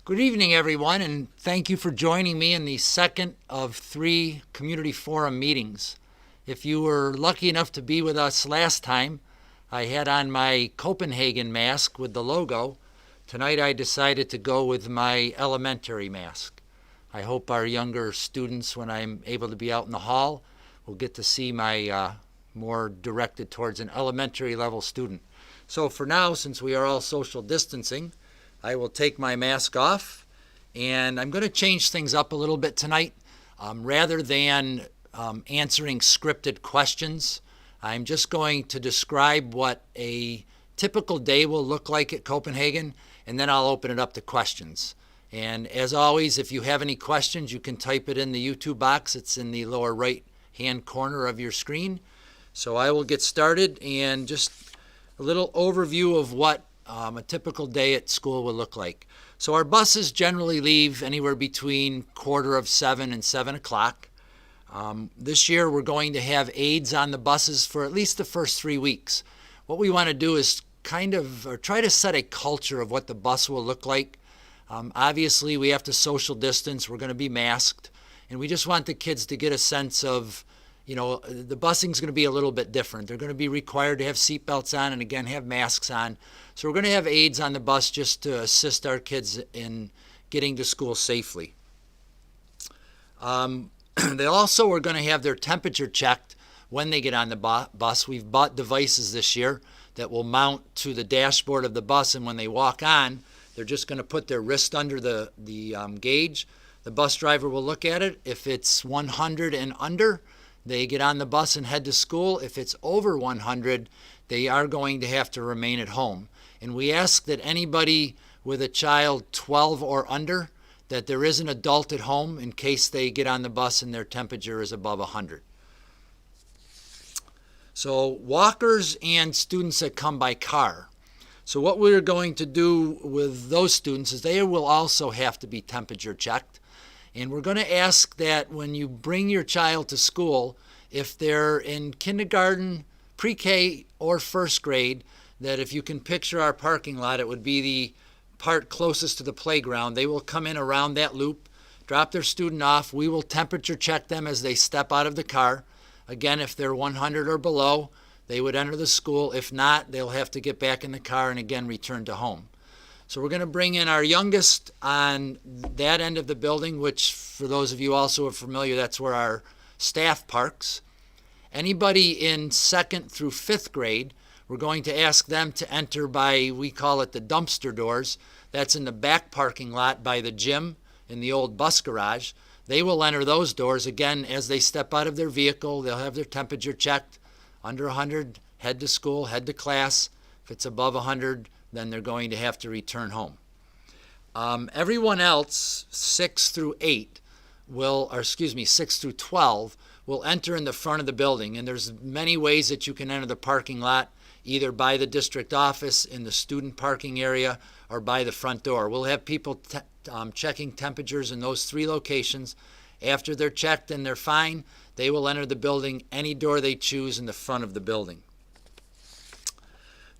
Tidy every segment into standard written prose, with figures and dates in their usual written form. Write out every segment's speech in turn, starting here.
Good evening, everyone, and thank you for joining me in the second of 3 community forum meetings. If you were lucky enough to be with us last time, I had on my Copenhagen mask with the logo. Tonight I decided to go with my elementary mask. I hope our younger students, when I'm able to be out in the hall, will get to see my more directed towards an elementary level student. So for now, since we are all social distancing, I will take my mask off, and I'm going to change things up a little bit tonight. Rather than answering scripted questions, I'm just going to describe what a typical day will look like at Copenhagen, and then I'll open it up to questions. And as always, if you have any questions, you can type it in the YouTube box. It's in the lower right-hand corner of your screen. So I will get started, and just a little overview of what a typical day at school will look like. So our buses generally leave anywhere between 6:45 and 7 o'clock. This year we're going to have aides on the buses for at least the first 3 weeks. What we want to do is try to set a culture of what the bus will look like. Obviously we have to social distance, we're going to be masked, and we just want the kids to get a sense of, the busing's going to be a little bit different. They're going to be required to have seatbelts on and again have masks on. So we're going to have aides on the bus just to assist our kids in getting to school safely. They also are going to have their temperature checked when they get on the bus. We've bought devices this year that will mount to the dashboard of the bus, and when they walk on, they're just going to put their wrist under the gauge. The bus driver will look at it. If it's 100 and under, they get on the bus and head to school. If it's over 100, they are going to have to remain at home. And we ask that anybody with a child 12 or under, that there is an adult at home in case they get on the bus and their temperature is above 100. So walkers and students that come by car. So what we're going to do with those students is they will also have to be temperature checked. And we're going to ask that when you bring your child to school, if they're in kindergarten, pre-K, or first grade, that if you can picture our parking lot, it would be the part closest to the playground. They will come in around that loop, drop their student off. We will temperature check them as they step out of the car. Again, if they're 100 or below, they would enter the school. If not, they'll have to get back in the car and again return to home. So we're going to bring in our youngest on that end of the building, which for those of you also who are familiar, that's where our staff parks. Anybody in 2nd through 5th grade, we're going to ask them to enter by, we call it the dumpster doors. That's in the back parking lot by the gym in the old bus garage. They will enter those doors. Again, as they step out of their vehicle, they'll have their temperature checked. Under 100, head to school, head to class. If it's above 100, then they're going to have to return home. Everyone else, 6 through 12, will enter in the front of the building. And there's many ways that you can enter the parking lot, either by the district office, in the student parking area, or by the front door. We'll have people checking temperatures in those 3 locations. After they're checked and they're fine, they will enter the building any door they choose in the front of the building.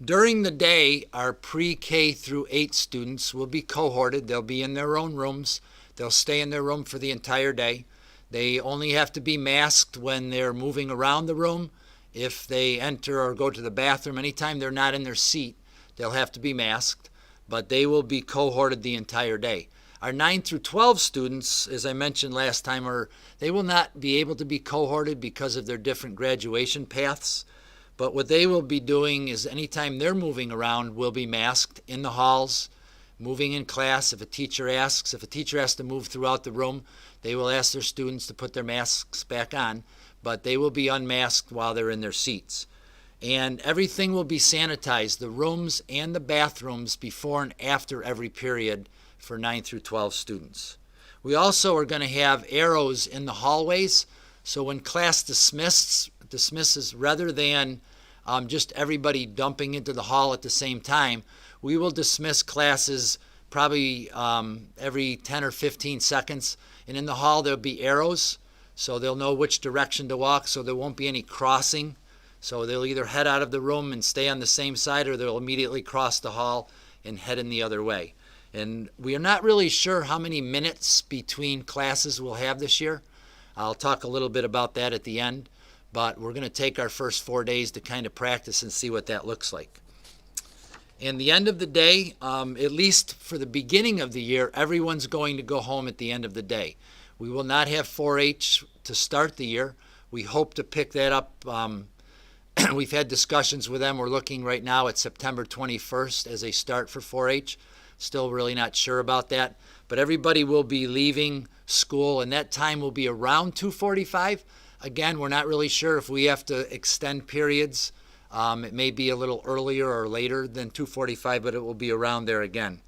During the day, our pre-K through 8 students will be cohorted. They'll be in their own rooms. They'll stay in their room for the entire day. They only have to be masked when they're moving around the room. If they enter or go to the bathroom, anytime they're not in their seat, they'll have to be masked, but they will be cohorted the entire day. Our 9 through 12 students, as I mentioned last time, they will not be able to be cohorted because of their different graduation paths. But what they will be doing is anytime they're moving around, will be masked in the halls, moving in class. If a teacher has to move throughout the room, they will ask their students to put their masks back on, but they will be unmasked while they're in their seats. And everything will be sanitized, the rooms and the bathrooms, before and after every period for 9 through 12 students. We also are going to have arrows in the hallways, so when class dismisses, rather than just everybody dumping into the hall at the same time, we will dismiss classes probably every 10 or 15 seconds. And in the hall, there'll be arrows, so they'll know which direction to walk, so there won't be any crossing. So they'll either head out of the room and stay on the same side, or they'll immediately cross the hall and head in the other way. And we are not really sure how many minutes between classes we'll have this year. I'll talk a little bit about that at the end, but we're going to take our first 4 days to kind of practice and see what that looks like. And the end of the day, at least for the beginning of the year, everyone's going to go home at the end of the day. We will not have 4-H to start the year. We hope to pick that up. We've had discussions with them. We're looking right now at September 21st as a start for 4-H. Still really not sure about that. But everybody will be leaving school, and that time will be around 2:45. Again, we're not really sure if we have to extend periods. It may be a little earlier or later than 2:45, but it will be around there again.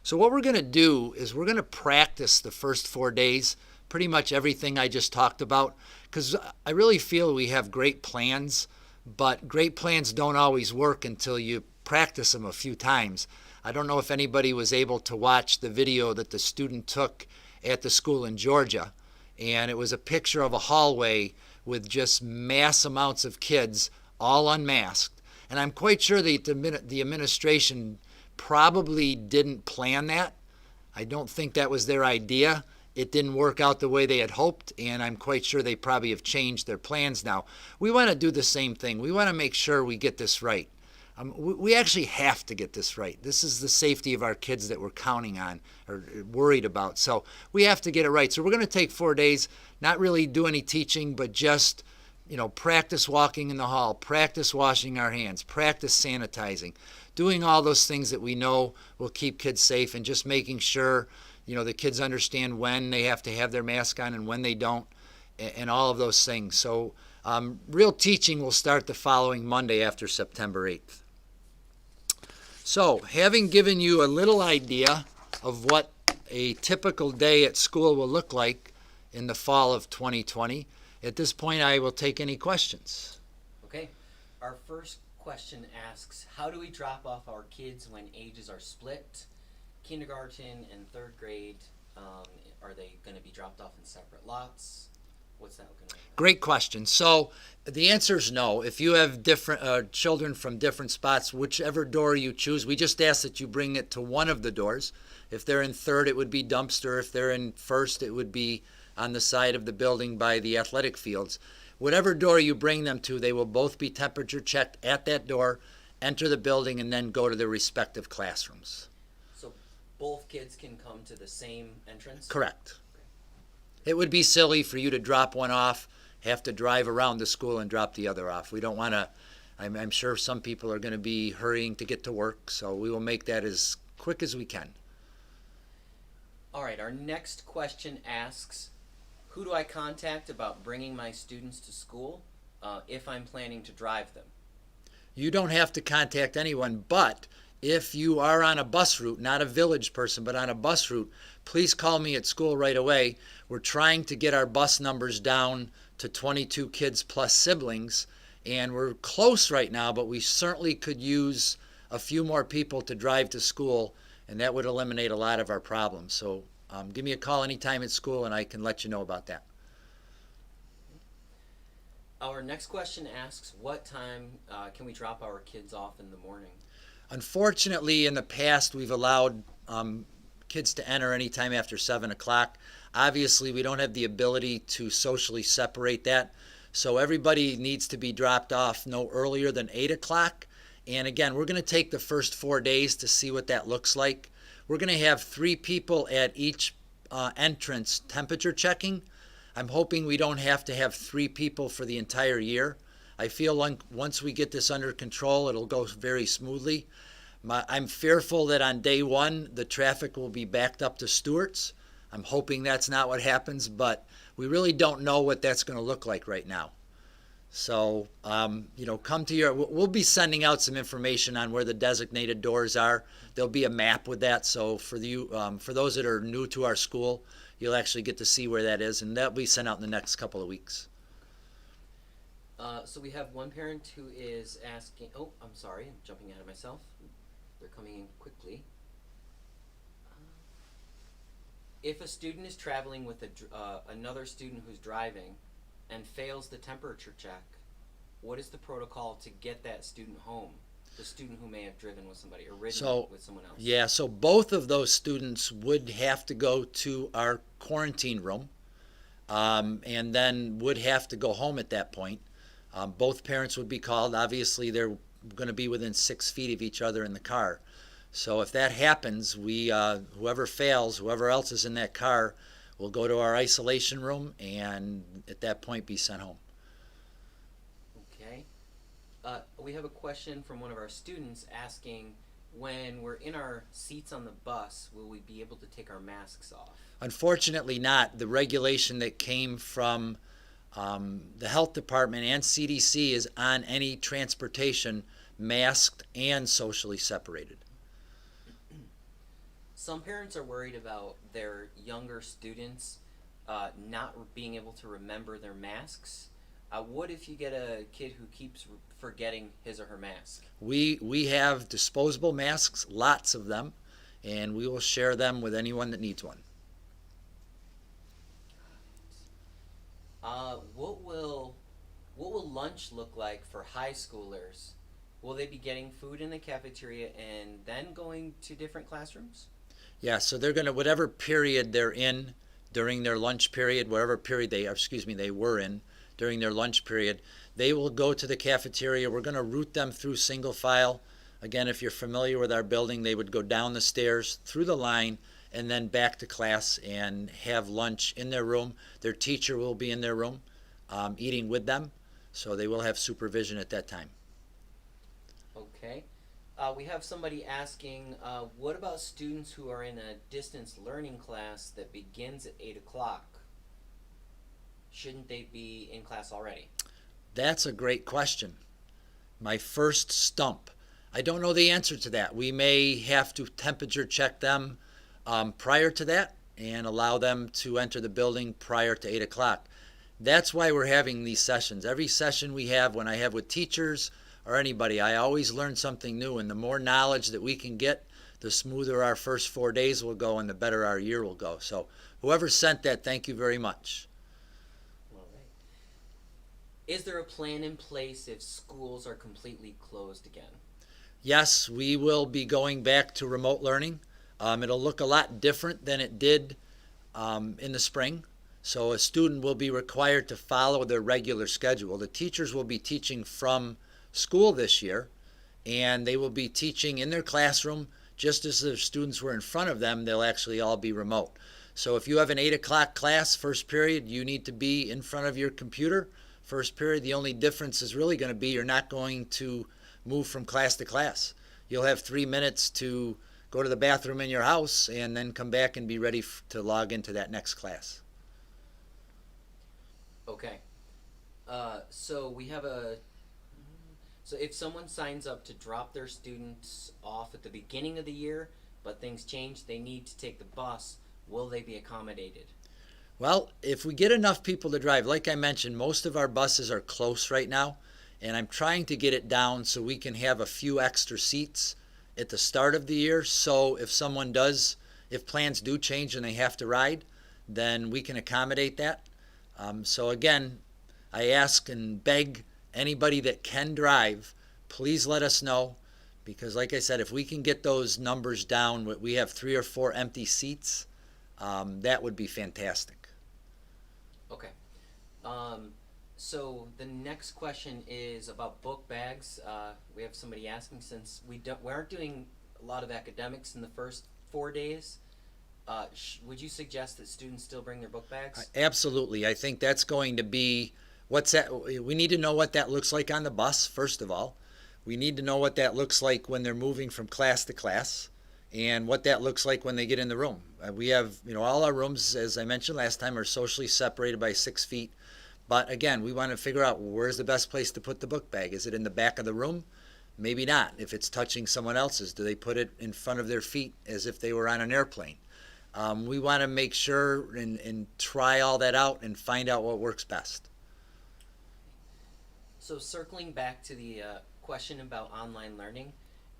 So what we're going to do is we're going to practice the first 4 days, pretty much everything I just talked about, because I really feel we have great plans, but great plans don't always work until you practice them a few times. I don't know if anybody was able to watch the video that the student took at the school in Georgia, and it was a picture of a hallway with just mass amounts of kids all unmasked. And I'm quite sure that the administration probably didn't plan that. I don't think that was their idea. It didn't work out the way they had hoped, and I'm quite sure they probably have changed their plans now. We want to do the same thing. We want to make sure we get this right. We actually have to get this right. This is the safety of our kids that we're counting on or worried about. So we have to get it right. So we're going to take 4 days, not really do any teaching, but just practice walking in the hall, practice washing our hands, practice sanitizing, doing all those things that we know will keep kids safe, and just making sure, the kids understand when they have to have their mask on and when they don't, and all of those things. So real teaching will start the following Monday after September 8th. So having given you a little idea of what a typical day at school will look like in the fall of 2020, at this point, I will take any questions. Okay. Our first question asks, how do we drop off our kids when ages are split? Kindergarten and third grade, are they going to be dropped off in separate lots? What's that going to be? Great question. So the answer is no. If you have different children from different spots, whichever door you choose, we just ask that you bring it to one of the doors. If they're in third, it would be dumpster. If they're in first, it would be on the side of the building by the athletic fields. Whatever door you bring them to, they will both be temperature checked at that door, enter the building, and then go to their respective classrooms. So both kids can come to the same entrance? Correct. Okay. It would be silly for you to drop one off, have to drive around the school and drop the other off. We don't want to, I'm sure some people are going to be hurrying to get to work, so we will make that as quick as we can. All right, our next question asks, who do I contact about bringing my students to school if I'm planning to drive them? You don't have to contact anyone, but if you are on a bus route, not a village person, but on a bus route, please call me at school right away. We're trying to get our bus numbers down to 22 kids plus siblings, and we're close right now, but we certainly could use a few more people to drive to school, and that would eliminate a lot of our problems. So give me a call anytime at school, and I can let you know about that. Our next question asks, what time can we drop our kids off in the morning? Unfortunately, in the past, we've allowed kids to enter anytime after 7 o'clock. Obviously, we don't have the ability to socially separate that, so everybody needs to be dropped off no earlier than 8 o'clock. And again, we're going to take the first 4 days to see what that looks like. We're going to have 3 people at each entrance temperature checking. I'm hoping we don't have to have 3 people for the entire year. I feel like once we get this under control, it'll go very smoothly. I'm fearful that on day 1, the traffic will be backed up to Stewart's. I'm hoping that's not what happens, but we really don't know what that's going to look like right now. So, come to we'll be sending out some information on where the designated doors are. There'll be a map with that. So for those that are new to our school, you'll actually get to see where that is, and that'll be sent out in the next couple of weeks. So we have one parent who is asking, I'm sorry, I'm jumping ahead of myself. They're coming in quickly. If a student is traveling with another student who's driving and fails the temperature check, what is the protocol to get that student home? the student who may have driven with somebody or ridden So, with someone else? yeah, so both of those students would have to go to our quarantine room, and then would have to go home at that point. Both parents would be called. Obviously, they're going to be within 6 feet of each other in the car. So if that happens, whoever fails, whoever else is in that car, will go to our isolation room and at that point be sent home. Okay. We have a question from one of our students asking, when we're in our seats on the bus, will we be able to take our masks off? Unfortunately not. The regulation that came from the health department and CDC is on any transportation masked and socially separated. Some parents are worried about their younger students not being able to remember their masks. What if you get a kid who keeps forgetting his or her mask? We have disposable masks, lots of them, and we will share them with anyone that needs one. What will lunch look like for high schoolers? Will they be getting food in the cafeteria and then going to different classrooms? Yeah, so they're going to, whatever period they're in during their lunch period, whatever period they were in during their lunch period, they will go to the cafeteria. We're going to route them through single file. Again, if you're familiar with our building, they would go down the stairs, through the line, and then back to class and have lunch in their room. Their teacher will be in their room eating with them, so they will have supervision at that time. Okay. We have somebody asking, what about students who are in a distance learning class that begins at 8 o'clock? Shouldn't they be in class already? That's a great question. My first stump. I don't know the answer to that. We may have to temperature check them prior to that and allow them to enter the building prior to 8 o'clock. That's why we're having these sessions. Every session we have, when I have with teachers or anybody, I always learn something new, and the more knowledge that we can get, the smoother our first 4 days will go and the better our year will go. So whoever sent that, thank you very much. All right. Is there a plan in place if schools are completely closed again? Yes, we will be going back to remote learning. It'll look a lot different than it did in the spring. So a student will be required to follow their regular schedule. The teachers will be teaching from school this year, and they will be teaching in their classroom just as if students were in front of them. They'll actually all be remote. So if you have an 8 o'clock class, first period, you need to be in front of your computer. First period, the only difference is really going to be you're not going to move from class to class. You'll have 3 minutes to go to the bathroom in your house and then come back and be ready to log into that next class. Okay. So if someone signs up to drop their students off at the beginning of the year, but things change, they need to take the bus, will they be accommodated? Well, if we get enough people to drive, like I mentioned, most of our buses are close right now, and I'm trying to get it down so we can have a few extra seats at the start of the year. So if plans do change and they have to ride, then we can accommodate that. So again, I ask and beg anybody that can drive, please let us know, because like I said, if we can get those numbers down, we have 3 or 4 empty seats, that would be fantastic. Okay. So the next question is about book bags. We have somebody asking, since we aren't doing a lot of academics in the first 4 days, would you suggest that students still bring their book bags? Absolutely. I think that's going to be we need to know what that looks like on the bus, first of all. We need to know what that looks like when they're moving from class to class, and what that looks like when they get in the room. We have, all our rooms, as I mentioned last time, are socially separated by 6 feet. But again, we want to figure out where's the best place to put the book bag. Is it in the back of the room? Maybe not. If it's touching someone else's, do they put it in front of their feet as if they were on an airplane? We want to make sure and try all that out and find out what works best. So circling back to the question about online learning,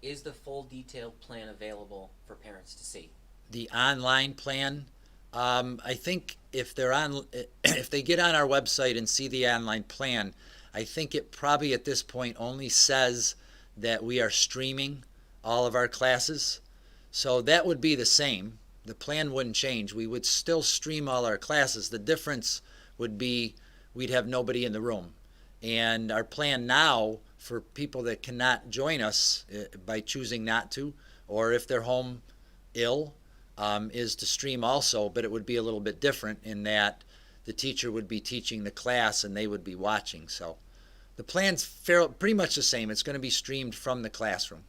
is the full detailed plan available for parents to see? The online plan, I think if they get on our website and see the online plan, I think it probably at this point only says that we are streaming all of our classes. So that would be the same. The plan wouldn't change. We would still stream all our classes. The difference would be we'd have nobody in the room. And our plan now for people that cannot join us by choosing not to, or if they're home ill, is to stream also, but it would be a little bit different in that the teacher would be teaching the class and they would be watching. So the plan's pretty much the same. It's going to be streamed from the classroom.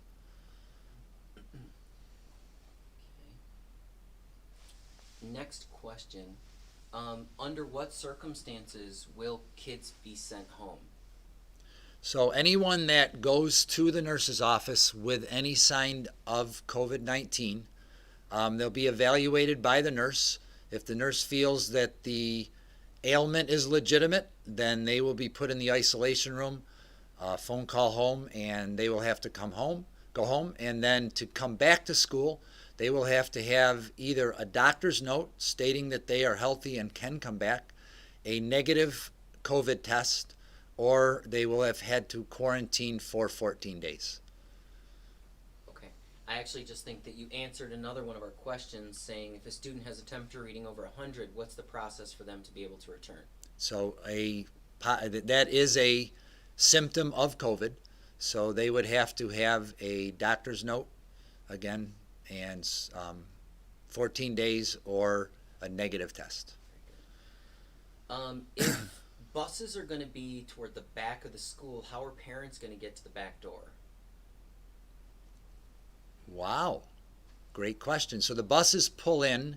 Next question. Under what circumstances will kids be sent home? So anyone that goes to the nurse's office with any sign of COVID-19, they'll be evaluated by the nurse. If the nurse feels that the ailment is legitimate, then they will be put in the isolation room, phone call home, and they will have to go home, and then to come back to school, they will have to have either a doctor's note stating that they are healthy and can come back, a negative COVID test, or they will have had to quarantine for 14 days. Okay. I actually just think that you answered another one of our questions saying if a student has a temperature reading over 100, what's the process for them to be able to return? So that is a symptom of COVID. So they would have to have a doctor's note, again, and 14 days or a negative test. If buses are going to be toward the back of the school, how are parents going to get to the back door? Wow, great question. So the buses pull in,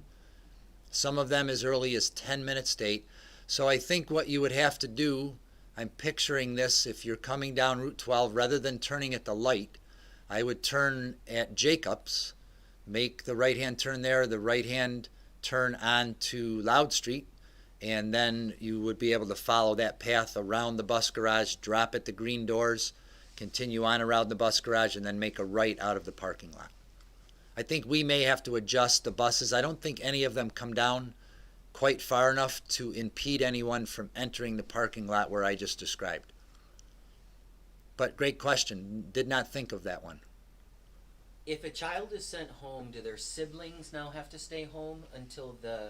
some of them as early as 10 minutes late. So I think what you would have to do, I'm picturing this, if you're coming down Route 12, rather than turning at the light, I would turn at Jacobs, make the right-hand turn there, the right-hand turn onto Loud Street, and then you would be able to follow that path around the bus garage, drop at the green doors, continue on around the bus garage, and then make a right out of the parking lot. I think we may have to adjust the buses. I don't think any of them come down quite far enough to impede anyone from entering the parking lot where I just described. But great question. Did not think of that one. If a child is sent home, do their siblings now have to stay home until the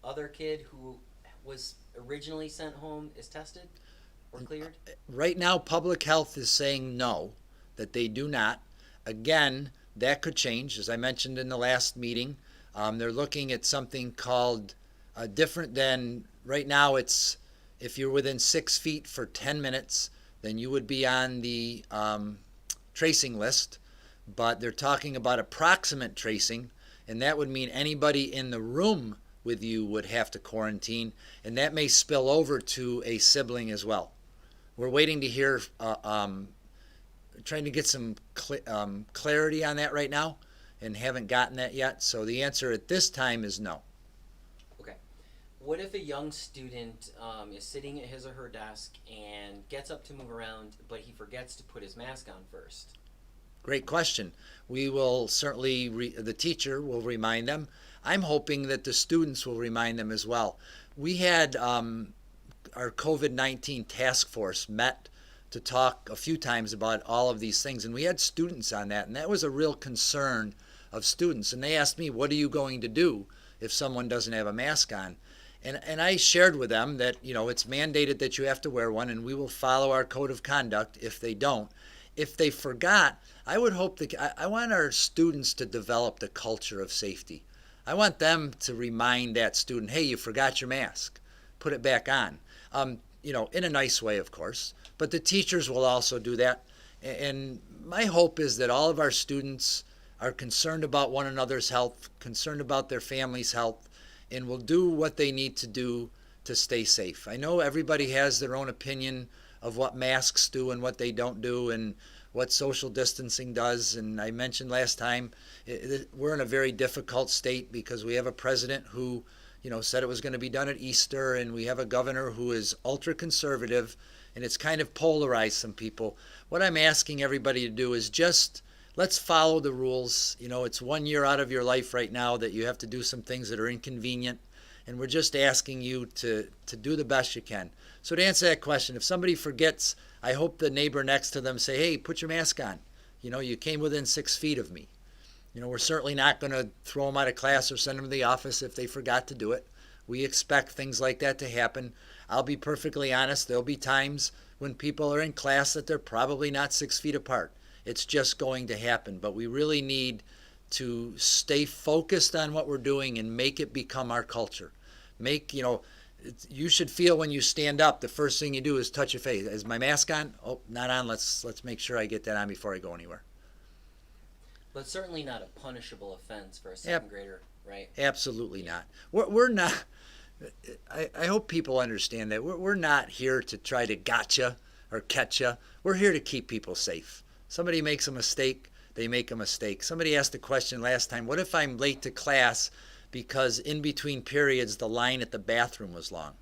other kid who was originally sent home is tested or cleared? Right now, public health is saying no, that they do not. Again, that could change. As I mentioned in the last meeting, they're looking at something called different than right now. It's if you're within 6 feet for 10 minutes, then you would be on the tracing list. But they're talking about approximate tracing, and that would mean anybody in the room with you would have to quarantine, and that may spill over to a sibling as well. We're waiting to hear, trying to get some clarity on that right now, and haven't gotten that yet. So the answer at this time is no. Okay. What if a young student is sitting at his or her desk and gets up to move around, but he forgets to put his mask on first? Great question. We will certainly, the teacher will remind them. I'm hoping that the students will remind them as well. We had our COVID-19 task force met to talk a few times about all of these things, and we had students on that, and that was a real concern of students. And they asked me, what are you going to do if someone doesn't have a mask on? And I shared with them that, it's mandated that you have to wear one, and we will follow our code of conduct if they don't. If they forgot, I would hope that I want our students to develop the culture of safety. I want them to remind that student, hey, you forgot your mask. Put it back on. In a nice way, of course. But the teachers will also do that. And my hope is that all of our students are concerned about one another's health, concerned about their family's health, and will do what they need to do to stay safe. I know everybody has their own opinion of what masks do and what they don't do and what social distancing does. And I mentioned last time, we're in a very difficult state because we have a president who, said it was going to be done at Easter, and we have a governor who is ultra conservative, and it's kind of polarized some people. What I'm asking everybody to do is just let's follow the rules. It's 1 year out of your life right now that you have to do some things that are inconvenient, and we're just asking you to do the best you can. So to answer that question, if somebody forgets, I hope the neighbor next to them say, hey, put your mask on. You came within 6 feet of me. We're certainly not going to throw them out of class or send them to the office if they forgot to do it. We expect things like that to happen. I'll be perfectly honest, there'll be times when people are in class that they're probably not 6 feet apart. It's just going to happen, but we really need to stay focused on what we're doing and make it become our culture. You should feel when you stand up, the first thing you do is touch your face. Is my mask on? Oh, not on. Let's make sure I get that on before I go anywhere. But certainly not a punishable offense for a second grader, right? Absolutely not. We're not. I hope people understand that we're not here to try to gotcha or catch you. We're here to keep people safe. Somebody makes a mistake, they make a mistake. Somebody asked a question last time, what if I'm late to class because in between periods the line at the bathroom was long?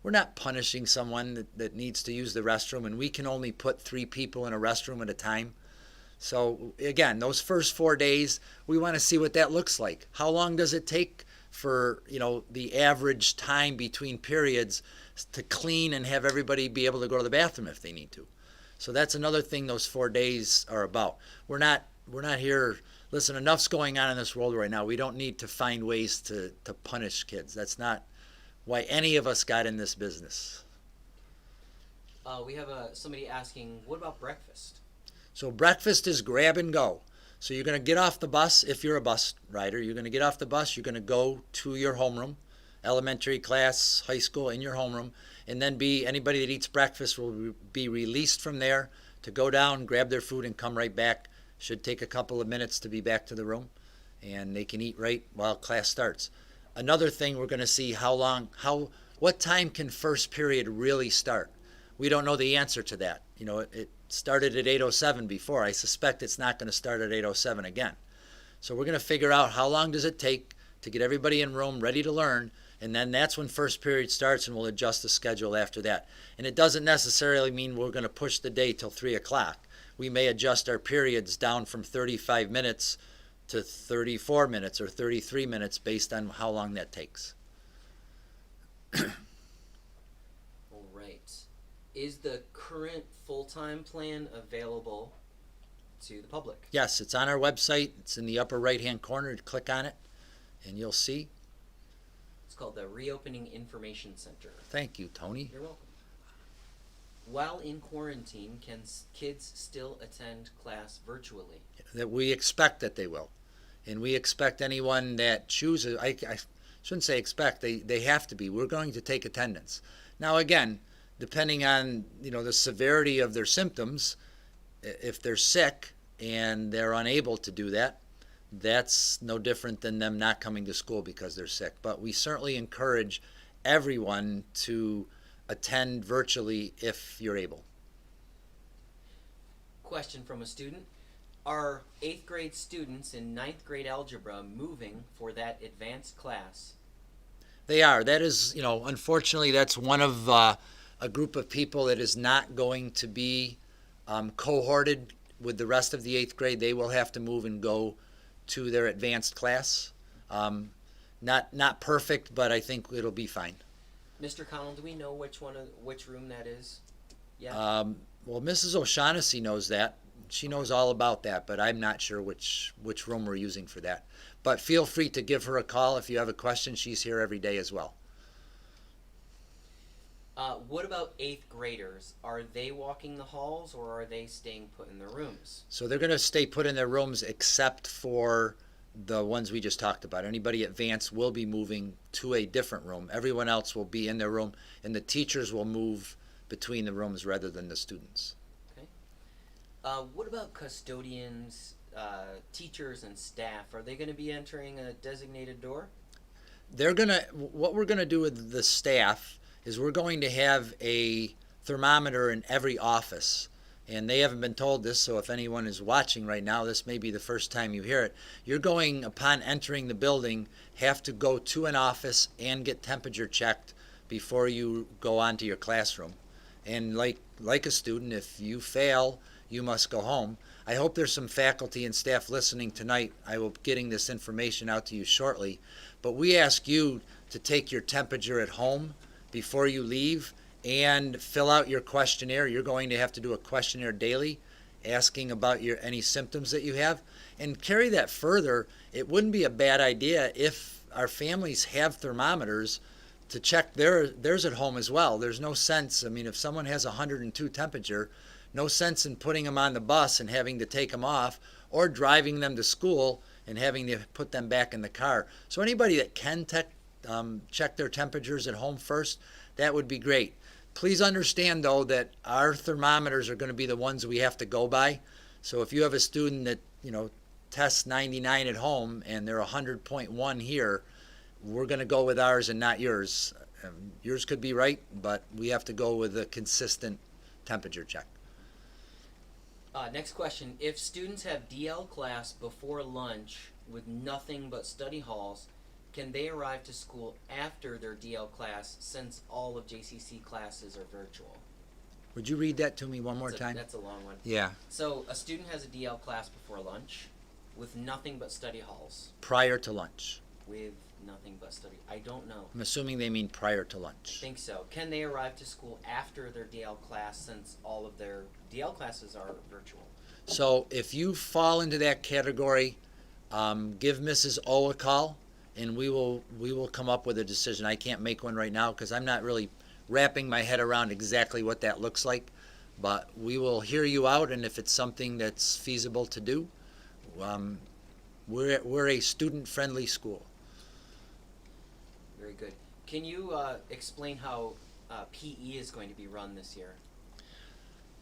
We're not punishing someone that needs to use the restroom, and we can only put 3 people in a restroom at a time. So again, those first 4 days, we want to see what that looks like. How long does it take for the average time between periods to clean and have everybody be able to go to the bathroom if they need to? So that's another thing those 4 days are about. We're not here. Listen, enough's going on in this world right now. We don't need to find ways to punish kids. That's not why any of us got in this business. We have somebody asking, what about breakfast? So breakfast is grab and go. So you're going to get off the bus. If you're a bus rider, you're going to get off the bus. You're going to go to your homeroom, elementary class, high school, in your homeroom, and then anybody that eats breakfast will be released from there to go down, grab their food, and come right back. Should take a couple of minutes to be back to the room, and they can eat right while class starts. Another thing, we're going to see what time can first period really start. We don't know the answer to that. It started at 8:07 before. I suspect it's not going to start at 8:07 again. So we're going to figure out how long does it take to get everybody in room ready to learn, and then that's when first period starts, and we'll adjust the schedule after that. And it doesn't necessarily mean we're going to push the day till 3 o'clock. We may adjust our periods down from 35 minutes to 34 minutes or 33 minutes based on how long that takes. All right. Is the current full-time plan available to the public? Yes, it's on our website. It's in the upper right-hand corner. Click on it, and you'll see. It's called the Reopening Information Center. Thank you, Tony. You're welcome. While in quarantine, can kids still attend class virtually? That we expect that they will. And we expect anyone that chooses, I shouldn't say expect, they have to be. We're going to take attendance. Now again, depending on the severity of their symptoms, if they're sick and they're unable to do that, that's no different than them not coming to school because they're sick. But we certainly encourage everyone to attend virtually if you're able. Question from a student. Are 8th grade students in 9th grade algebra moving for that advanced class? They are. That is, unfortunately, that's one of a group of people that is not going to be cohorted with the rest of the 8th grade. They will have to move and go to their advanced class. Not perfect, but I think it'll be fine. Mr. Connell, do we know which room that is? Yeah. Well, Mrs. O'Shaughnessy knows that. She knows all about that, but I'm not sure which room we're using for that. But feel free to give her a call if you have a question. She's here every day as well. What about 8th graders? Are they walking the halls, or are they staying put in their rooms? So they're going to stay put in their rooms except for the ones we just talked about. Anybody advanced will be moving to a different room. Everyone else will be in their room, and the teachers will move between the rooms rather than the students. Okay. What about custodians, teachers, and staff? Are they going to be entering a designated door? What we're going to do with the staff is we're going to have a thermometer in every office. And they haven't been told this, so if anyone is watching right now, this may be the first time you hear it. You're going, upon entering the building, have to go to an office and get temperature checked before you go on to your classroom. And like a student, if you fail, you must go home. I hope there's some faculty and staff listening tonight. I will be getting this information out to you shortly. But we ask you to take your temperature at home before you leave, and fill out your questionnaire. You're going to have to do a questionnaire daily, asking about any symptoms that you have. And carry that further, it wouldn't be a bad idea if our families have thermometers to check theirs at home as well. There's no sense, I mean, if someone has 102 temperature, no sense in putting them on the bus and having to take them off, or driving them to school and having to put them back in the car. So anybody that can check their temperatures at home first, that would be great. Please understand, though, that our thermometers are going to be the ones we have to go by. So if you have a student that, tests 99 at home and they're 100.1 here, we're going to go with ours and not yours. Yours could be right, but we have to go with a consistent temperature check. Next question. If students have DL class before lunch with nothing but study halls, can they arrive to school after their DL class since all of JCC classes are virtual? Would you read that to me one more time? That's a long one. Yeah. So a student has a DL class before lunch with nothing but study halls. Prior to lunch. With nothing but study. I don't know. I'm assuming they mean prior to I lunch. think so. Can they arrive to school after their DL class since all of their DL classes are virtual? So if you fall into that category, give Mrs. O a call, and we will come up with a decision. I can't make one right now because I'm not really wrapping my head around exactly what that looks like, but we will hear you out, and if it's something that's feasible to do, we're a student-friendly school. Very good. Can you explain how PE is going to be run this year?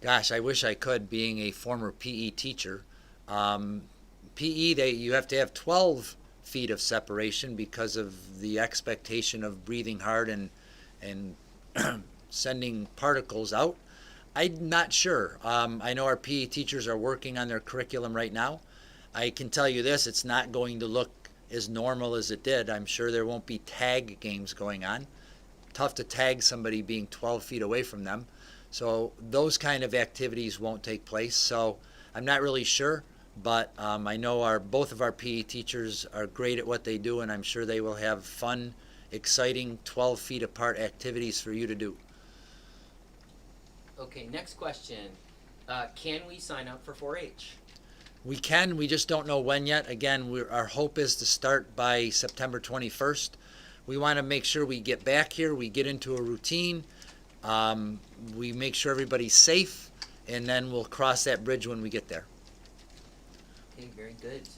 Gosh, I wish I could, being a former PE teacher. PE, you have to have 12 feet of separation because of the expectation of breathing hard and sending particles out. I'm not sure. I know our PE teachers are working on their curriculum right now. I can tell you this, it's not going to look as normal as it did. I'm sure there won't be tag games going on. Tough to tag somebody being 12 feet away from them. So those kind of activities won't take place. So I'm not really sure, but I know both of our PE teachers are great at what they do, and I'm sure they will have fun, exciting 12 feet apart activities for you to do. Okay, next question. Can we sign up for 4-H? We can, we just don't know when yet. Again, our hope is to start by September 21st. We want to make sure we get back here, we get into a routine, we make sure everybody's safe, and then we'll cross that bridge when we get there. Okay, very good.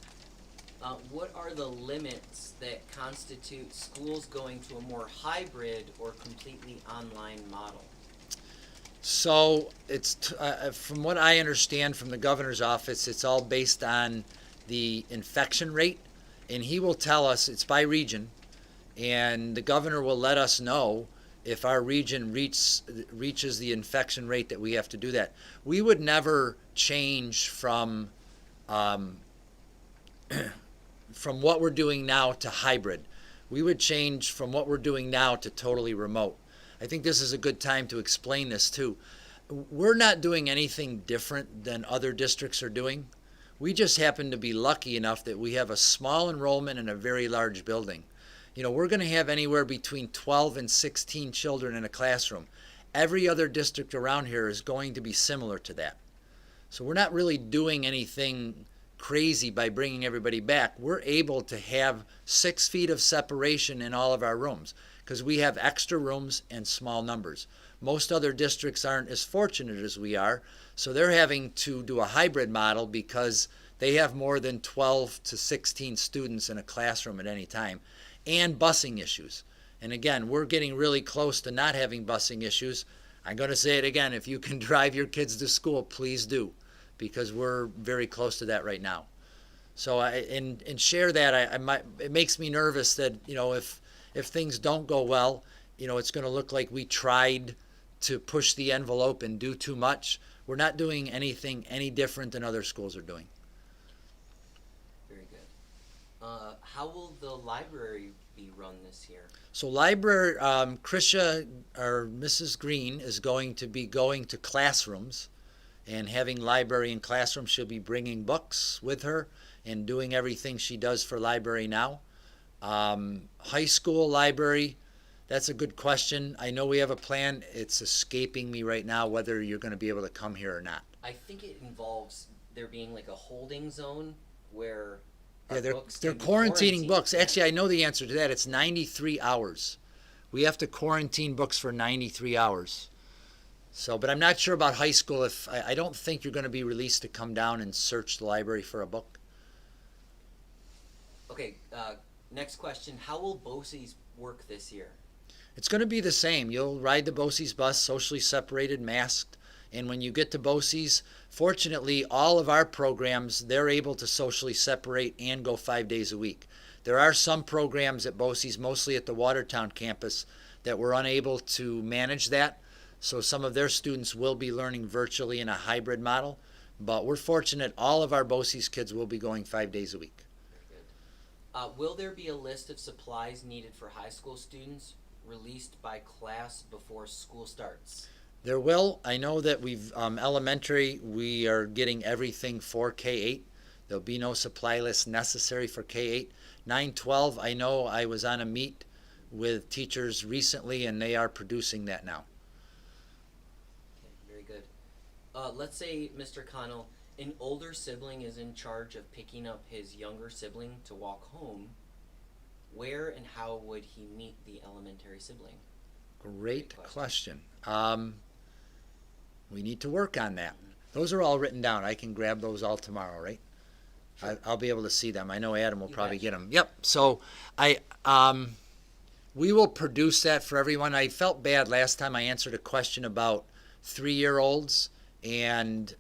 What are the limits that constitute schools going to a more hybrid or completely online model? So it's from what I understand from the governor's office, it's all based on the infection rate, and he will tell us it's by region, and the governor will let us know if our region reaches the infection rate that we have to do that. We would never change from what we're doing now to hybrid. We would change from what we're doing now to totally remote. I think this is a good time to explain this too. We're not doing anything different than other districts are doing. We just happen to be lucky enough that we have a small enrollment in a very large building. We're going to have anywhere between 12 and 16 children in a classroom. Every other district around here is going to be similar to that. So we're not really doing anything crazy by bringing everybody back. We're able to have 6 feet of separation in all of our rooms because we have extra rooms and small numbers. Most other districts aren't as fortunate as we are, so they're having to do a hybrid model because they have more than 12 to 16 students in a classroom at any time, and busing issues. And again, we're getting really close to not having busing issues. I'm going to say it again, if you can drive your kids to school, please do, because we're very close to that right now. So and share that. It makes me nervous that, if things don't go well, it's going to look like we tried to push the envelope and do too much. We're not doing anything any different than other schools are doing. Very good. How will the library be run this year? So library, Krisha, or Mrs. Green, is going to be going to classrooms and having library in classrooms. She'll be bringing books with her and doing everything she does for library now. High school library, That's a good question. I know we have a plan. It's escaping me right now whether you're going to be able to come here or not. I think it involves there being like a holding zone where Yeah, our they're books they're can be quarantining quarantined. books. Actually, I know the answer to that. It's 93 hours. We have to quarantine books for 93 hours. So, but I'm not sure about high school. If I don't think you're going to be released to come down and search the library for a book. Okay, next question. How will BoCES work this year? It's going to be the same. You'll ride the BoCES bus, socially separated, masked, and when you get to BoCES, fortunately, all of our programs, they're able to socially separate and go 5 days a week. There are some programs at BoCES, mostly at the Watertown campus, that were unable to manage that. So some of their students will be learning virtually in a hybrid model. But we're fortunate all of our BoCES kids will be going 5 days a week. Will there be a list of supplies needed for high school students released by class before school starts? There will. I know that elementary, we are getting everything for K-8. There'll be no supply list necessary for K-8. 9-12, I know I was on a meet with teachers recently, and they are producing that now. Okay, very good. Let's say, Mr. Connell, an older sibling is in charge of picking up his younger sibling to walk home. Where and how would he meet the elementary sibling? Great question. We need to work on that. Those are all written down. I can grab those all tomorrow, right? Sure. I'll be able to see them. I know Adam will You probably betcha. get them. Yep. So we will produce that for everyone. I felt bad last time I answered a question about 3-year-olds and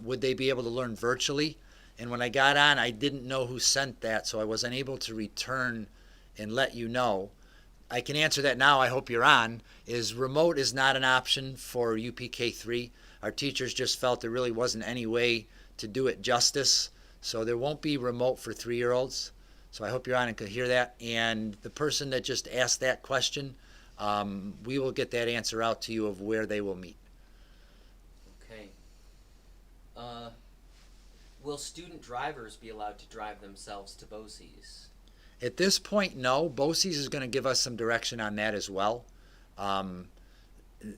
would they be able to learn virtually? And when I got on, I didn't know who sent that, so I was unable to return and let you know. I can answer that now. I hope you're on. Remote is not an option for UPK3. Our teachers just felt there really wasn't any way to do it justice. So there won't be remote for 3-year-olds. So I hope you're on and could hear that. And the person that just asked that question, we will get that answer out to you of where they will meet. Okay. Will student drivers be allowed to drive themselves to BoCES? At this point, no. BoCES is going to give us some direction on that as well.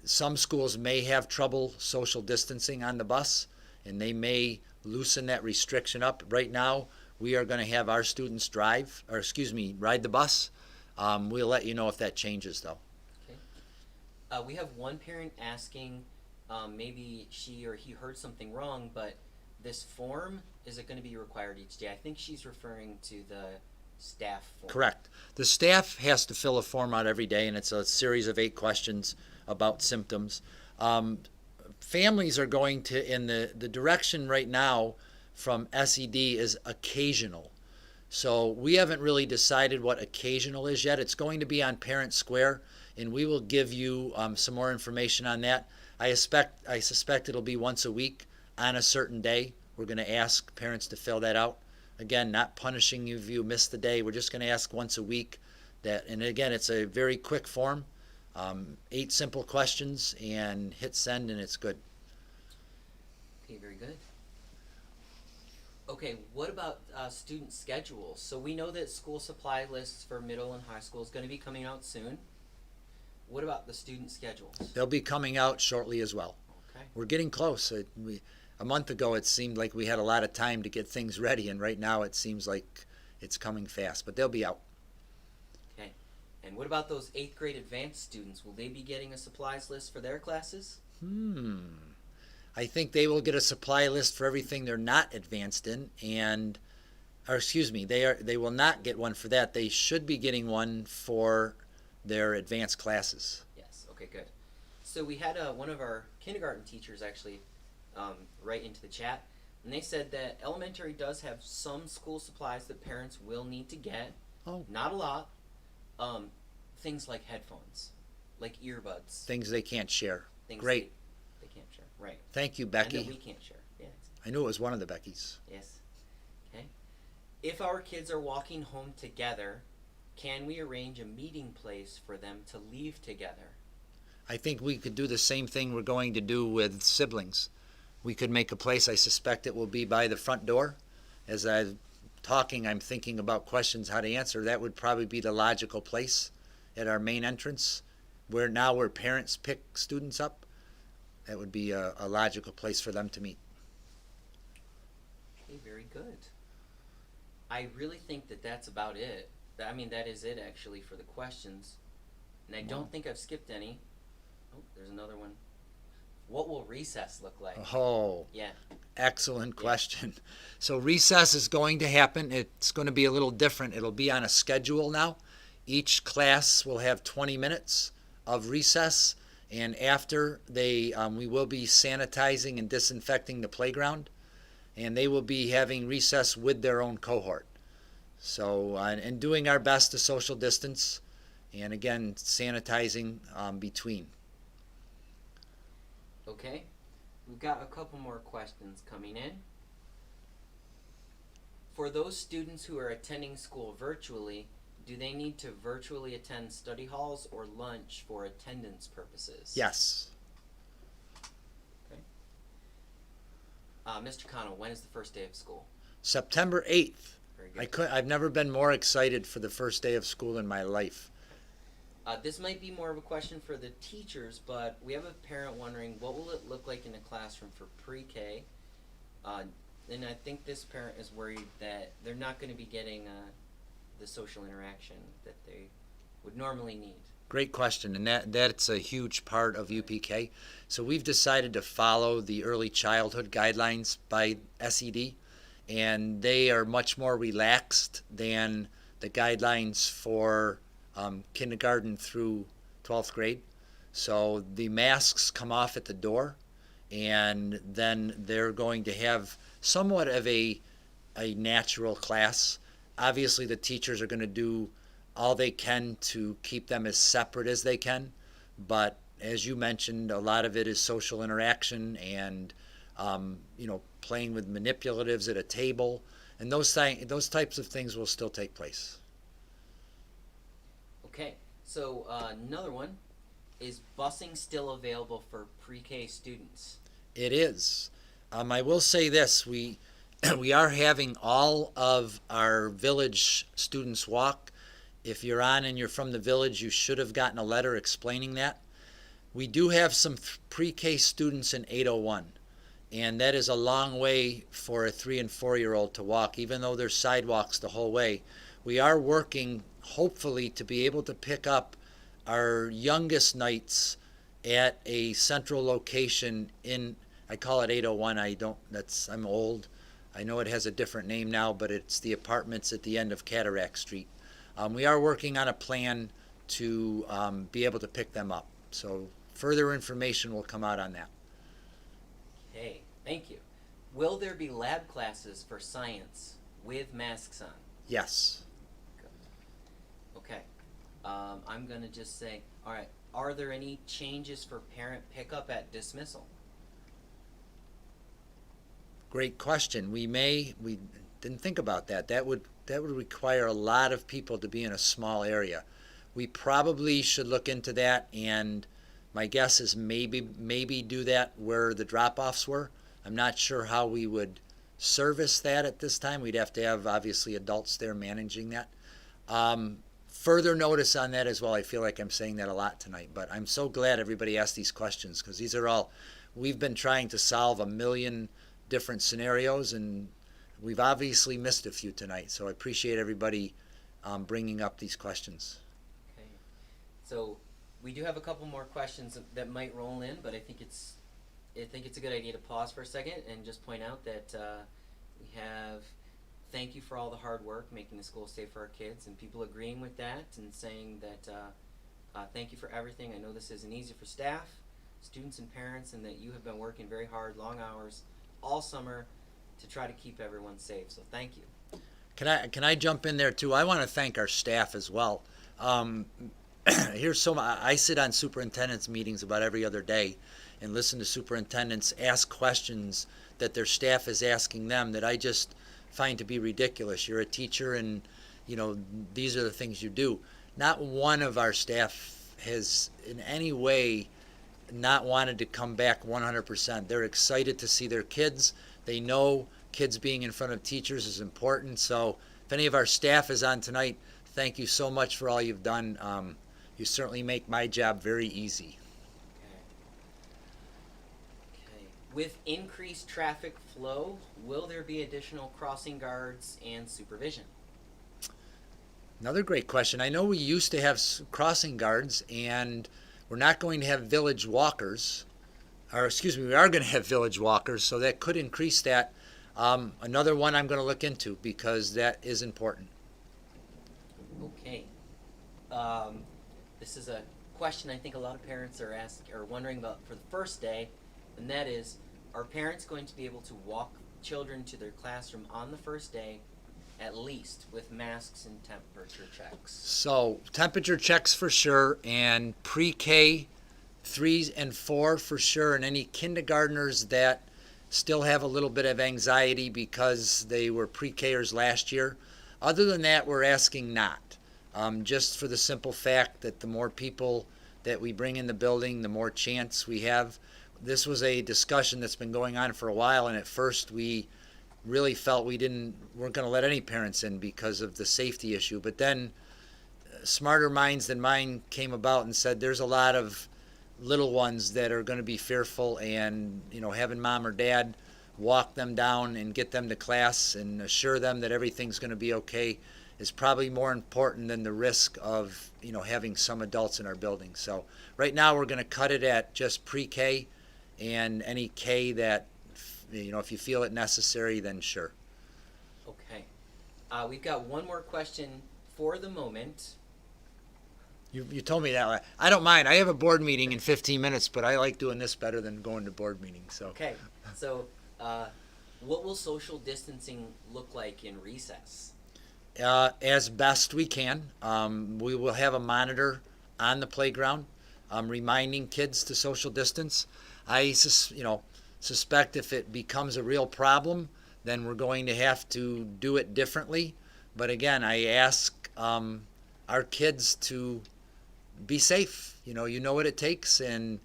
Some schools may have trouble social distancing on the bus, and they may loosen that restriction up. Right now, we are going to have our students ride the bus. We'll let you know if that changes, though. Okay. We have one parent asking, maybe she or he heard something wrong, but this form, is it going to be required each day? I think she's referring to the staff form. Correct. The staff has to fill a form out every day, and it's a series of 8 questions about symptoms. Families are going to, in the direction right now from SED is occasional. So we haven't really decided what occasional is yet. It's going to be on Parent Square, and we will give you some more information on that. I suspect it'll be once a week on a certain day. We're going to ask parents to fill that out. Again, not punishing you if you miss the day. We're just going to ask once a week that, and again, it's a very quick form, 8 simple questions, and hit send, and it's good. Okay, very good. Okay, what about student schedules? So we know that school supply lists for middle and high school is going to be coming out soon. What about the student schedules? They'll be coming out shortly as well. Okay. We're getting close. A month ago, it seemed like we had a lot of time to get things ready, and right now it seems like it's coming fast, but they'll be out. Okay. And what about those 8th grade advanced students? Will they be getting a supplies list for their classes? I think they will get a supply list for everything they're not advanced in, they will not get one for that. They should be getting one for their advanced classes. Yes. Okay, good. So we had one of our kindergarten teachers actually write into the chat, and they said that elementary does have some school supplies that parents will need to get. Oh. Not a lot. Things like headphones, like earbuds. Things they can't share. Things Great. They can't share. Right. Thank you, And Becky. that we can't share. Yeah. I knew it was one of the Beckys. Yes. Okay. If our kids are walking home together, can we arrange a meeting place for them to leave together? I think we could do the same thing we're going to do with siblings. We could make a place. I suspect it will be by the front door. As I'm talking, I'm thinking about questions how to answer. That would probably be the logical place. at our main entrance, where parents pick students up. That would be a logical place for them to meet. Okay, very good. I really think that that's about it. I mean, that is it actually for the questions. And I don't think I've skipped any. Oh, there's another one. What will recess look like? Oh, Yeah. excellent question. So recess is going to happen. It's going to be a little different. It'll be on a schedule now. Each class will have 20 minutes of recess, and after we will be sanitizing and disinfecting the playground, and they will be having recess with their own cohort. So, and doing our best to social distance, and again, sanitizing between. Okay, we've got a couple more questions coming in. For those students who are attending school virtually, do they need to virtually attend study halls or lunch for attendance purposes? Yes. Okay. Mr. Connell, when is the first day of school? September 8th. Very good. I've never been more excited for the first day of school in my life. This might be more of a question for the teachers, but we have a parent wondering what will it look like in the classroom for pre-K. And I think this parent is worried that they're not going to be getting the social interaction that they would normally need. Great question, and that's a huge part of UPK. So we've decided to follow the early childhood guidelines by SED, and they are much more relaxed than the guidelines for kindergarten through 12th grade. So the masks come off at the door, and then they're going to have somewhat of a natural class. Obviously, the teachers are going to do all they can to keep them as separate as they can, but as you mentioned, a lot of it is social interaction and playing with manipulatives at a table, and those types of things will still take place. Okay, so another one, is busing still available for pre-K students? It is. I will say this, we are having all of our village students walk. If you're on and you're from the village, you should have gotten a letter explaining that. We do have some pre-K students in 801, and that is a long way for a 3 and 4-year-old to walk, even though there's sidewalks the whole way. We are working, hopefully, to be able to pick up our youngest nights at a central location in, I call it 801. I'm old. I know it has a different name now, but it's the apartments at the end of Cataract Street. We are working on a plan to be able to pick them up. So further information will come out on that. Okay, thank you. Will there be lab classes for science with masks on? Yes. Okay. I'm going to just say, all right, are there any changes for parent pickup at dismissal? Great question. We didn't think about that. That would require a lot of people to be in a small area. We probably should look into that, and my guess is maybe do that where the drop-offs were. I'm not sure how we would service that at this time. We'd have to have, obviously, adults there managing that. Further notice on that as well. I feel like I'm saying that a lot tonight, but I'm so glad everybody asked these questions, because these are all, we've been trying to solve a million different scenarios, and we've obviously missed a few tonight, so I appreciate everybody bringing up these questions. Okay. So we do have a couple more questions that might roll in, but I think it's a good idea to pause for a second and just point out that we have thank you for all the hard work making the school safe for our kids, and people agreeing with that and saying that thank you for everything. I know this isn't easy for staff, students, and parents, and that you have been working very hard, long hours, all summer to try to keep everyone safe. So thank you. Can I jump in there too? I want to thank our staff as well. I sit on superintendents meetings about every other day and listen to superintendents ask questions that their staff is asking them that I just find to be ridiculous. You're a teacher, and these are the things you do. Not one of our staff has in any way not wanted to come back 100%. They're excited to see their kids. They know kids being in front of teachers is important. So if any of our staff is on tonight, thank you so much for all you've done. you certainly make my job very easy. Okay. With increased traffic flow, will there be additional crossing guards and supervision? Another great question. I know we used to have crossing guards, and we're not going to have village walkers. Or excuse me, we are going to have village walkers, so that could increase that. Another one I'm going to look into because that is important. Okay. This is a question I think a lot of parents are wondering about for the first day, and that is, are parents going to be able to walk children to their classroom on the first day, at least with masks and temperature checks? So temperature checks for sure, and pre-K 3 and 4 for sure, and any kindergartners that still have a little bit of anxiety because they were pre-Kers last year. Other than that, we're asking not. Just for the simple fact that the more people that we bring in the building, the more chance we have. This was a discussion that's been going on for a while, and at first we really felt weren't going to let any parents in because of the safety issue. But then smarter minds than mine came about and said there's a lot of little ones that are going to be fearful, and having mom or dad walk them down and get them to class and assure them that everything's going to be okay is probably more important than the risk of having some adults in our building. So right now we're going to cut it at just pre-K, and any K that if you feel it necessary, then sure. Okay. We've got one more question for the moment. You told me that. I don't mind. I have a board meeting in 15 minutes, but I like doing this better than going to board meetings. So. Okay. So, what will social distancing look like in recess? As best we can. We will have a monitor on the playground, reminding kids to social distance. I suspect if it becomes a real problem, then we're going to have to do it differently. But again, I ask our kids to be safe. You know what it takes, and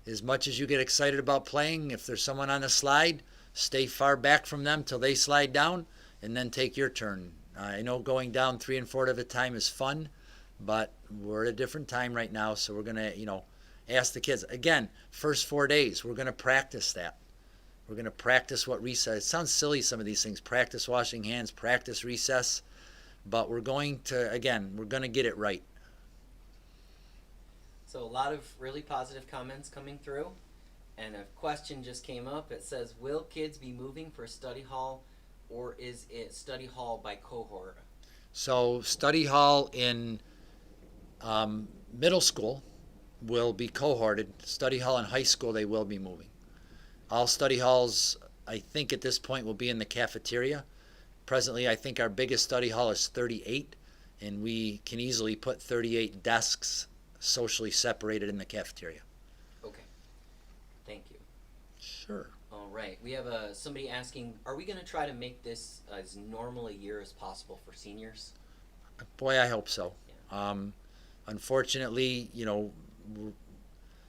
as much as you get excited about playing, if there's someone on the slide, stay far back from them till they slide down, and then take your turn. I know going down 3 and 4 at a time is fun, but we're at a different time right now, so we're gonna, ask the kids. Again, first 4 days, we're gonna practice that. We're gonna practice what recess. It sounds silly, some of these things. Practice washing hands, practice recess, but we're going to get it right. So a lot of really positive comments coming through, and a question just came up. It says, will kids be moving for study hall, or is it study hall by cohort? So study hall in middle school will be cohorted. Study hall in high school, they will be moving. All study halls, I think at this point, will be in the cafeteria. Presently, I think our biggest study hall is 38, and we can easily put 38 desks socially separated in the cafeteria. Okay. Thank you. Sure. All right. We have somebody asking, are we going to try to make this as normal a year as possible for seniors? Boy, I hope so. Yeah. Unfortunately,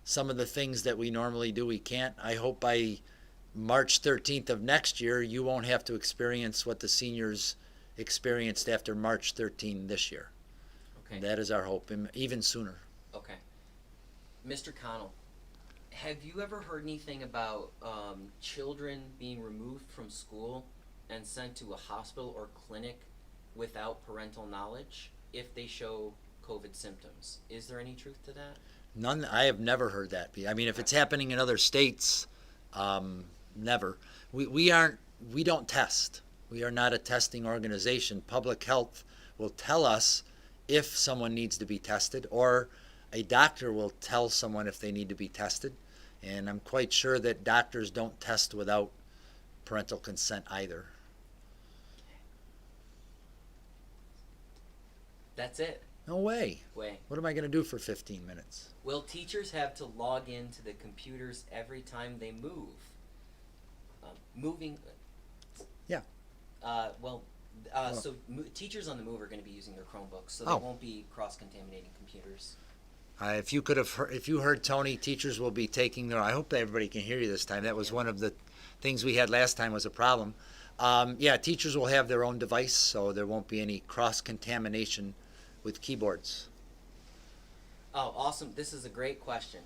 some of the things that we normally do, we can't. I hope by March 13th of next year, you won't have to experience what the seniors experienced after March 13 this year. Okay. That is our hope, and even sooner. Okay. Mr. Connell, have you ever heard anything about children being removed from school and sent to a hospital or clinic without parental knowledge if they show COVID symptoms? Is there any truth to that? None. I have never heard that. I mean, if it's happening in other states, never. We don't test. We are not a testing organization. Public health will tell us if someone needs to be tested, or a doctor will tell someone if they need to be tested. And I'm quite sure that doctors don't test without parental consent either. That's it. No way. Way. What am I going to do for 15 minutes? Will teachers have to log into the computers every time they move? Moving. Yeah. So teachers on the move are going to be using their Chromebooks, so they won't be cross-contaminating computers. If you heard Tony, teachers will be taking their. I hope that everybody can hear you this time. That was one of the things we had last time was a problem. Teachers will have their own device, so there won't be any cross-contamination with keyboards. Oh, awesome. This is a great question.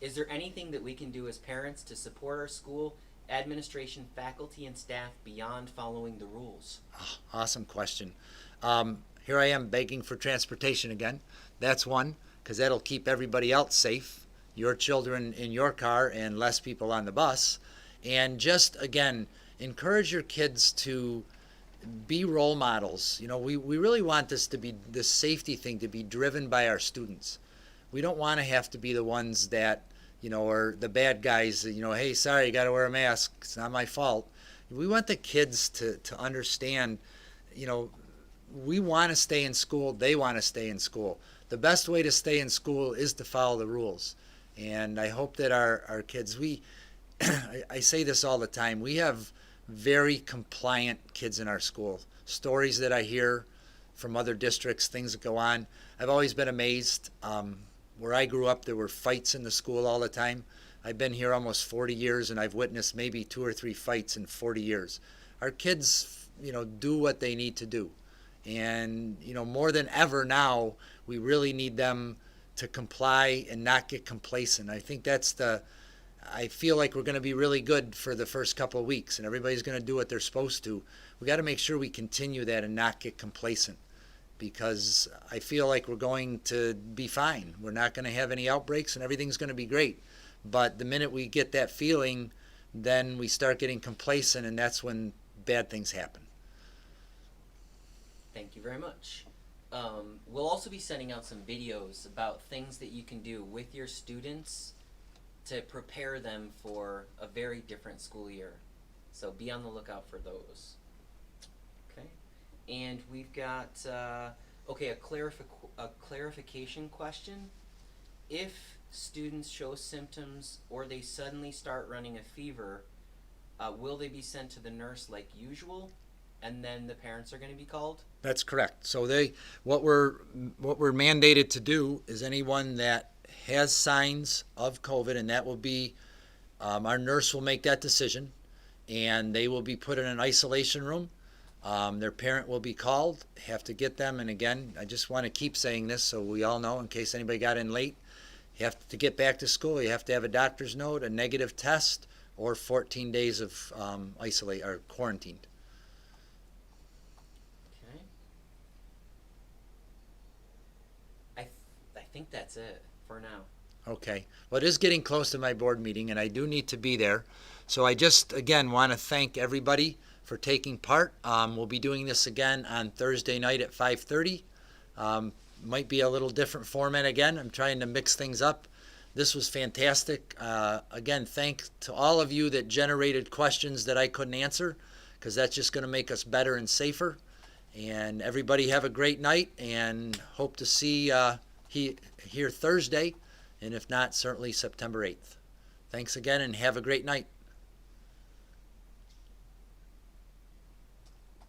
Is there anything that we can do as parents to support our school, administration, faculty, and staff beyond following the rules? Oh, awesome question. Here I am begging for transportation again. That's one, because that'll keep everybody else safe, your children in your car and less people on the bus. And just, again, encourage your kids to be role models. You know, we really want this safety thing to be driven by our students. We don't want to have to be the ones that, are the bad guys, hey, sorry, you got to wear a mask. It's not my fault. We want the kids to understand, we want to stay in school. They want to stay in school. The best way to stay in school is to follow the rules. And I hope that our kids, I say this all the time, we have very compliant kids in our school. Stories that I hear from other districts, things that go on, I've always been amazed. Where I grew up, there were fights in the school all the time. I've been here almost 40 years, and I've witnessed maybe 2 or 3 fights in 40 years. Our kids, do what they need to do. And, more than ever now, we really need them to comply and not get complacent. I think I feel like we're going to be really good for the first couple of weeks, and everybody's going to do what they're supposed to. We got to make sure we continue that and not get complacent, because I feel like we're going to be fine. We're not going to have any outbreaks, and everything's going to be great. But the minute we get that feeling, then we start getting complacent, and that's when bad things happen. Thank you very much. We'll also be sending out some videos about things that you can do with your students to prepare them for a very different school year. So be on the lookout for those. Okay. And we've got, a clarification question. If students show symptoms or they suddenly start running a fever, will they be sent to the nurse like usual, and then the parents are going to be called? That's correct. So what we're mandated to do is anyone that has signs of COVID, and that will be, our nurse will make that decision, and they will be put in an isolation room. Their parent will be called, have to get them, and again, I just want to keep saying this so we all know in case anybody got in late, you have to get back to school, you have to have a doctor's note, a negative test, or 14 days of isolate or quarantined. Okay. I think that's it for now. Okay. Well, it is getting close to my board meeting, and I do need to be there. So I just, again, want to thank everybody for taking part. We'll be doing this again on Thursday night at 5:30. Might be a little different format again. I'm trying to mix things up. This was fantastic. Again, thanks to all of you that generated questions that I couldn't answer, because that's just going to make us better and safer. And everybody have a great night, and hope to see here Thursday, and if not, certainly September 8th. Thanks again, and have a great night.